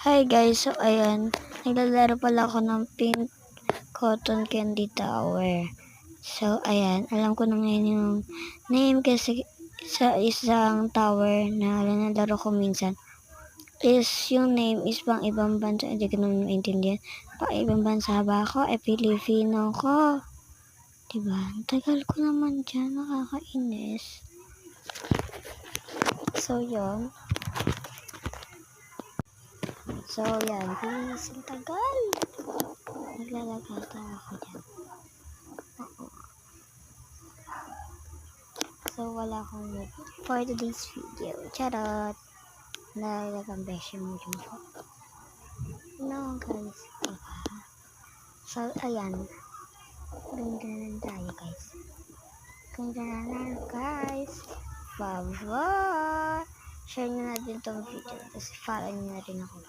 Hi guys, so ayan, naglalaro pala ako ng Pink Cotton Candy Tower. So ayan, alam ko na ngayon yung name kasi sa isang tower na nalaro ko minsan is yung name is pang ibang bansa, hindi ko naman maintindihan. Pang ibang bansa ba ako? Pilipino ko. Diba? Ang tagal ko naman dyan, nakakainis. So yun. So yan, please, ang tagal. Naglalagata ako dyan. So, wala akong mood for today's video. Charot! Nalaglagang beshi mo dyan po. No, guys. Diba? So, ayan. Ganda na tayo, guys. Ganda na guys. Bye-bye! Share nyo na din tong video. Tapos, follow nyo na rin ako.